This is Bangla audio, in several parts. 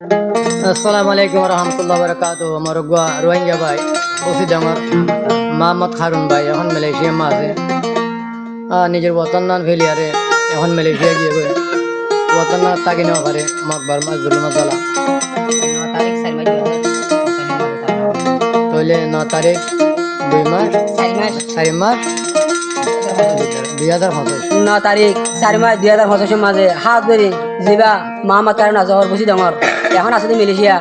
আসসালামু আলাইকুম রহমতুল্লাহ বরকাত আমার রোহিঙ্গা ভাই ওসিদ আমার মোহাম্মদ খারুন ভাই এখন মালয়েশিয়া মাঝে নিজের বতন নান ফেলিয়ারে এখন মালয়েশিয়া গিয়ে গই বতন না তাকে নেওয়া পারে মকবার মাছ দুল মশালা তাহলে 9 তারিখ 2 মাস 4 মাস 2025 9 তারিখ 4 মাস 2025 মাঝে হাত ধরে যাবা মোহাম্মদ কারণ আজহর বুঝি ডাঙর এখন আছে মালয়েশিয়া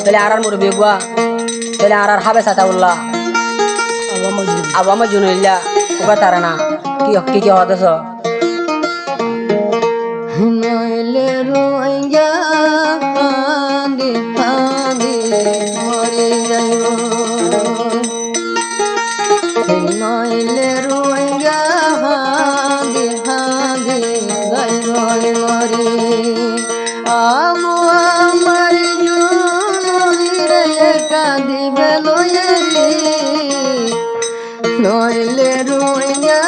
তাহলে আর মুরব্বী গুয়া তাহলে আর হাবে সাতাউল্লাহ আবামা জুনুল্লাহ ওবা তারানা কি কি হদস নইলে রোহিঙ্গা কাঁদে কাঁদে মরে যাইব নইলে রোহিঙ্গা কাঁদে কাঁদে যাইব মরে আমু আমার জুনুরে কাঁদিবে লয়েরি নইলে রোহিঙ্গা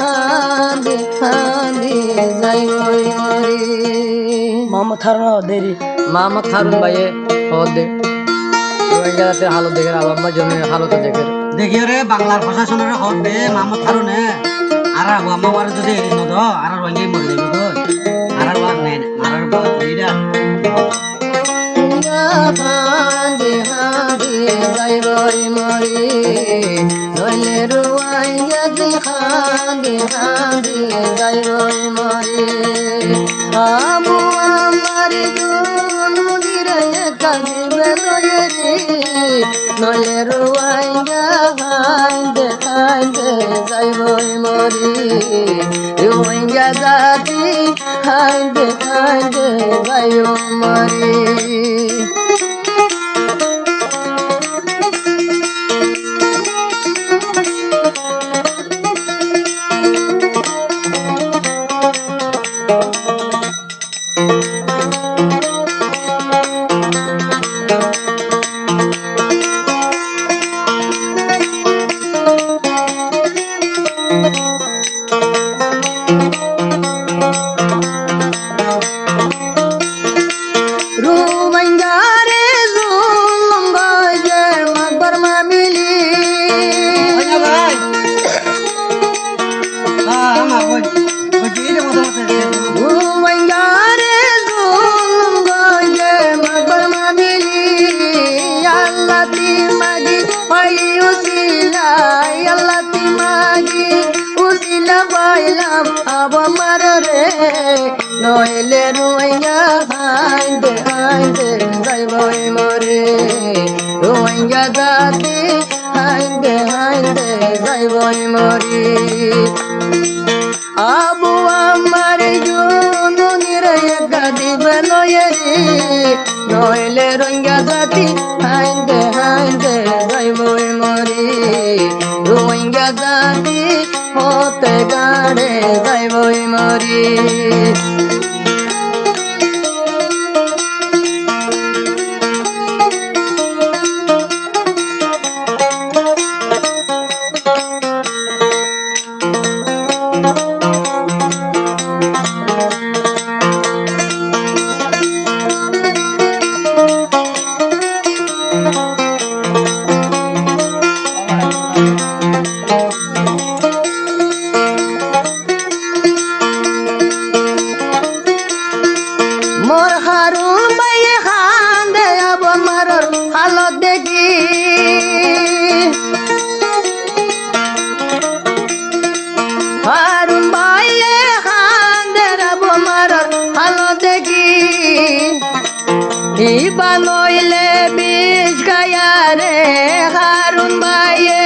কাঁদে কাঁদে যাইব মরে মোহাম্মদ খারুন দেরি মোহাম্মদ খারুন ভাইয়ে দে রোহিঙ্গাদের হালত দেখে আবাম্মা জমির হালত দেখে দেখিও রে বাংলার প্রশাসনের হবে মাহমুদ খারুনে আর আমার যদি এরি নদ আর রঙে মরে যাইব গো আর নেন আর এইটা হাঁদে হাঁদে যাইব মরে নইলে রোহিঙ্গা হাঁদে হাঁদে যাইব মরে আবু আমার জুনুরে কাঁদিবে লয়েরি নইলে রোহিঙ্গা হাঁদে হাঁদে যাইব মরে রোহিঙ্গা জাতি হাঁদে হাঁদে যাইব মরে রোহিঙ্গারে জুলুম বাজে মকবর মামিলি ভাই মা কই কই রে মতো রোহিঙ্গারে জুলুম বাজে মকবর মামিলি আল্লাহ তি মাগি হয় উসিলা আল্লাহ তি মাগি উসিলা পাইলাম আব মার রে নইলে রোহিঙ্গা হাঁদে হাঁদে যাইব মরে রোহিঙ্গা জাতি হাঁদে হাঁদে যাইব মরে আবু আমার জুনুরে কাঁদিবে লয়েরি নইলে রোহিঙ্গা জাতি হাঁদে হাঁদে যাইব মরে রোহিঙ্গা জাতি হতে গাড়ে যাইব মরে মোর হারুন ভাইয়ে খান্দে আব মারর হালত দেখি হারুন ভাইয়ে খান্দে আব মারর হালত দেখি ইবা নইলে বিষ গায়া রে হারুন ভাইয়ে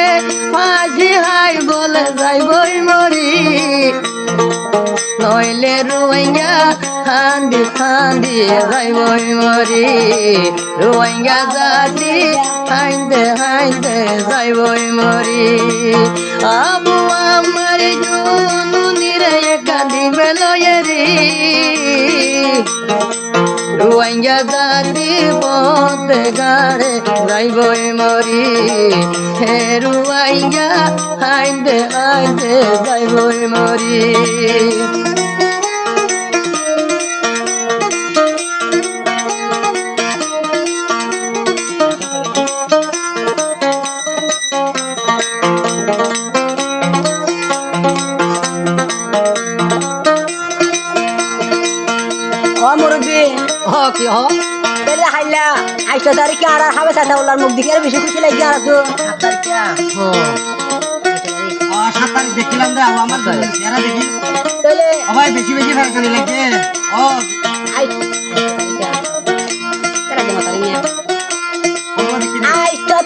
ফাঁসি হাই বলে যাইবই মরি নইলে রোহিঙ্গা হাঁদি হাঁদি যাইব মরি রোহিঙ্গা জাতি হাইন্দে হাইন্দে যাইব মরি আবু আমার জুনুরে কাঁদিবে লয়েরি রোহিঙ্গা জাতি পথে গাড়ে যাইব মরি হে রোহিঙ্গা হাইন্দে হাইন্দে যাইব মরি রে হাইলা 8 তারিখে আর হবে সাথে ওলার মুখ দিকে বেশি খুশি লাগি আর তো 7 তারিখে ও 7 তারিখ দেখিলাম রে আমার চেহারা দেখি তাহলে ভাই বেশি বেশি ফেরকানি লাগে ও 8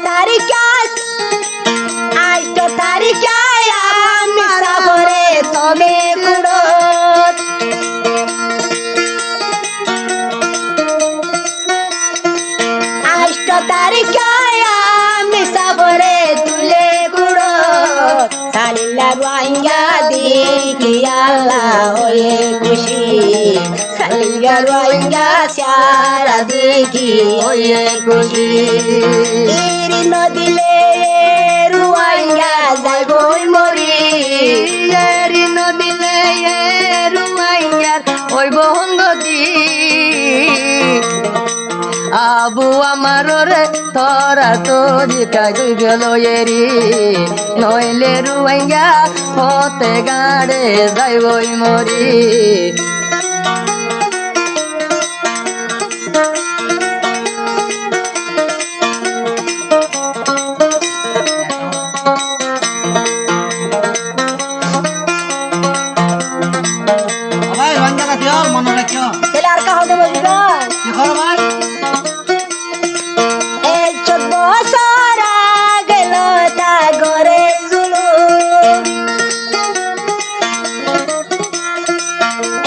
তারিখে 8 তারিখে আমি সাগরে তবে কুড়ত 8 তারিখে আমি সাগরে তুলে কুড়ত সালিলা রোহিঙ্গা দেখি আল্লাহ হয়ে খুশি সালিলা রোহিঙ্গা সারা দেখি হয়ে খুশি এরি নদিলে রোহিঙ্গা যাইবই মরি এরি নদিলে রোহিঙ্গার ওই বহঙ্গতি আবু আমার রে তোরা তোরি কাগই গেল এরি নইলে রুয়াইয়া হতে গাড়ে যাইবই মরি ভাই রঞ্জা রাখিও মনে রাখিও তাহলে আর কা হবে বলবা কি করো ভাই এই 14 গেল তা ঘরে জুলু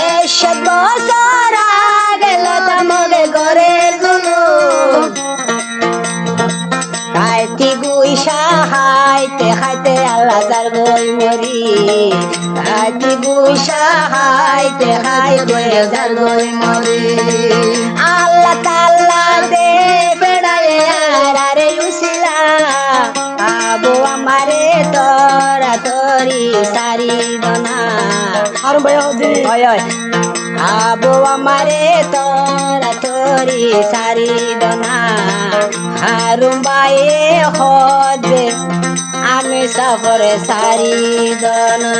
এই 14 গেল তা মগে ঘরে জুলু খাইতে গুইসা হাইতে খাইতে আল্লাহ যার গই মরি খাইতে গুইসা হাইতে খাইতে যার গই মরি আল্লাহ তাআলা দে বেড়ায় আরে উসিলা আবু আমারে তোরা তোরি সারি দনা আর ভাই হয় আবু আমারে তোরা তোরি সারি দনা হারুম বাইয়ে হদে আমি সফরে সারি দনা